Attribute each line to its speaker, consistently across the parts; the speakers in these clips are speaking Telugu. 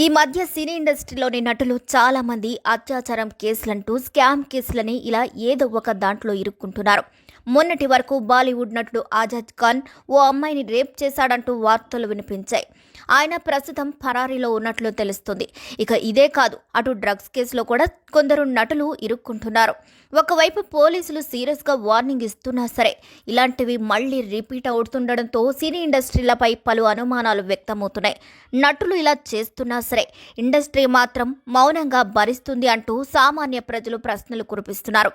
Speaker 1: ఈ మధ్య సినీ ఇండస్ట్రీలోని నటులు చాలా మంది అత్యాచారం కేసులంటూ స్కామ్ కేసులని ఇలా ఏదో ఒక దాంట్లో ఇరుక్కుంటున్నారు. మొన్నటి వరకు బాలీవుడ్ నటుడు ఆజాద్ ఖాన్ ఓ అమ్మాయిని రేప్ చేశాడంటూ వార్తలు వినిపించాయి. ఆయన ప్రస్తుతం పరారీలో ఉన్నట్లు తెలుస్తుంది. ఇక ఇదే కాదు, అటు డ్రగ్స్ కేసులో కూడా కొందరు నటులు ఇరుక్కుంటున్నారు. ఒకవైపు పోలీసులు సీరియస్గా వార్నింగ్ ఇస్తున్నా సరే ఇలాంటివి మళ్లీ రిపీట్ అవుతుండడంతో సినీ ఇండస్ట్రీలపై పలు అనుమానాలు వ్యక్తమవుతున్నాయి. నటులు ఇలా చేస్తున్నా సరే ఇండస్ట్రీ మాత్రం మౌనంగా భరిస్తుంది అంటూ సామాన్య ప్రజలు ప్రశ్నలు కురిపిస్తున్నారు.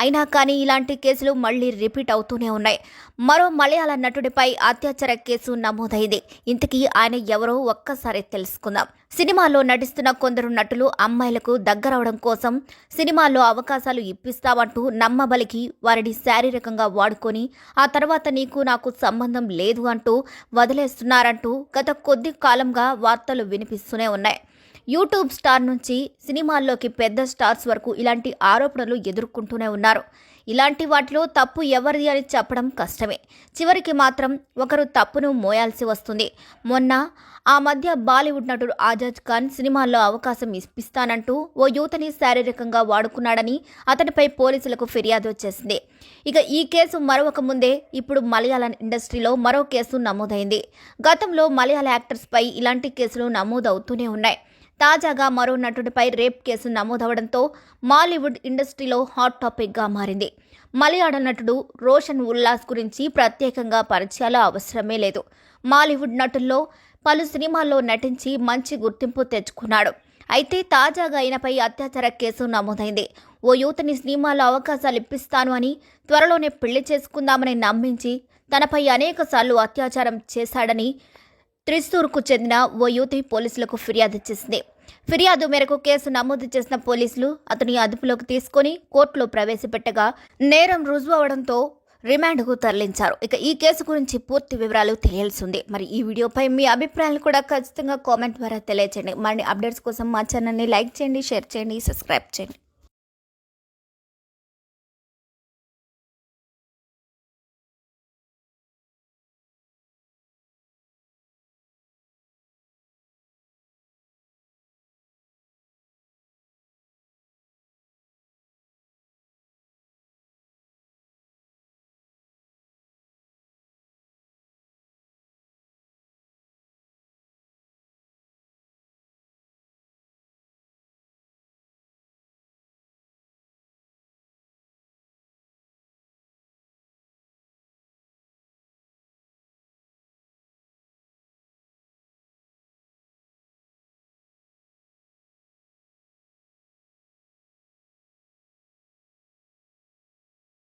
Speaker 1: అయినా కానీ ఇలాంటి కేసులు మళ్లీ రిపీట్ అవుతూనే ఉన్నాయి. మరో మలయాళ నటుడిపై అత్యాచార కేసు నమోదైంది. ఇంతకీ ఆయన ఎవరో ఒక్కసారి తెలుసుకుందాం. సినిమాల్లో నటిస్తున్న కొందరు నటులు అమ్మాయిలకు దగ్గరవడం కోసం సినిమాల్లో అవకాశాలు ఇప్పిస్తామంటూ నమ్మబలికి వారిని శారీరకంగా వాడుకొని ఆ తర్వాత నీకు నాకు సంబంధం లేదు అంటూ వదిలేస్తున్నారంటూ గత కొద్ది కాలంగా వార్తలు వినిపిస్తూనే ఉన్నాయి. యూట్యూబ్ స్టార్ నుంచి సినిమాల్లోకి పెద్ద స్టార్స్ వరకు ఇలాంటి ఆరోపణలు ఎదుర్కొంటూనే ఉన్నారు. ఇలాంటి వాటిలో తప్పు ఎవరిది అని చెప్పడం కష్టమే. చివరికి మాత్రం ఒకరు తప్పును మోయాల్సి వస్తుంది. మొన్న ఆ మధ్య బాలీవుడ్ నటుడు ఆజాద్ ఖాన్ సినిమాల్లో అవకాశం ఇప్పిస్తానంటూ ఓ యువతని శారీరకంగా వాడుకున్నాడని అతనిపై పోలీసులకు ఫిర్యాదు వచ్చేసింది. ఇక ఈ కేసు మరొక ముందే ఇప్పుడు మలయాళ ఇండస్ట్రీలో మరో కేసు నమోదైంది. గతంలో మలయాళ యాక్టర్స్పై ఇలాంటి కేసులు నమోదవుతూనే ఉన్నాయి. తాజాగా మరో నటుడిపై రేప్ కేసు నమోదవడంతో మాలీవుడ్ ఇండస్ట్రీలో హాట్ టాపిక్గా మారింది. మలయాళ నటుడు రోషన్ ఉల్లాస్ గురించి ప్రత్యేకంగా పరిచయాల అవసరమే లేదు. మాలీవుడ్ నటుల్లో పలు సినిమాల్లో నటించి మంచి గుర్తింపు తెచ్చుకున్నాడు. అయితే తాజాగా ఆయనపై అత్యాచార కేసు నమోదైంది. ఓ యువతని సినిమాల్లో అవకాశాలు ఇప్పిస్తాను అని త్వరలోనే పెళ్లి చేసుకుందామని నమ్మించి తనపై అనేకసార్లు అత్యాచారం చేశాడని త్రిశూర్కు చెందిన ఓ యువతి పోలీసులకు ఫిర్యాదు చేసింది. ఫిర్యాదు మేరకు కేసు నమోదు చేసిన పోలీసులు అతని అదుపులోకి తీసుకుని కోర్టులో ప్రవేశపెట్టగా నేరం రుజువు అవడంతో రిమాండ్కు తరలించారు. ఇక ఈ కేసు గురించి పూర్తి వివరాలు తెలియాల్సింది. మరి ఈ వీడియోపై మీ అభిప్రాయాలు కూడా ఖచ్చితంగా కామెంట్ ద్వారా తెలియజేయండి. మరిన్ని అప్డేట్స్ కోసం మా ఛానల్ని లైక్ చేయండి, షేర్ చేయండి, సబ్స్క్రైబ్ చేయండి.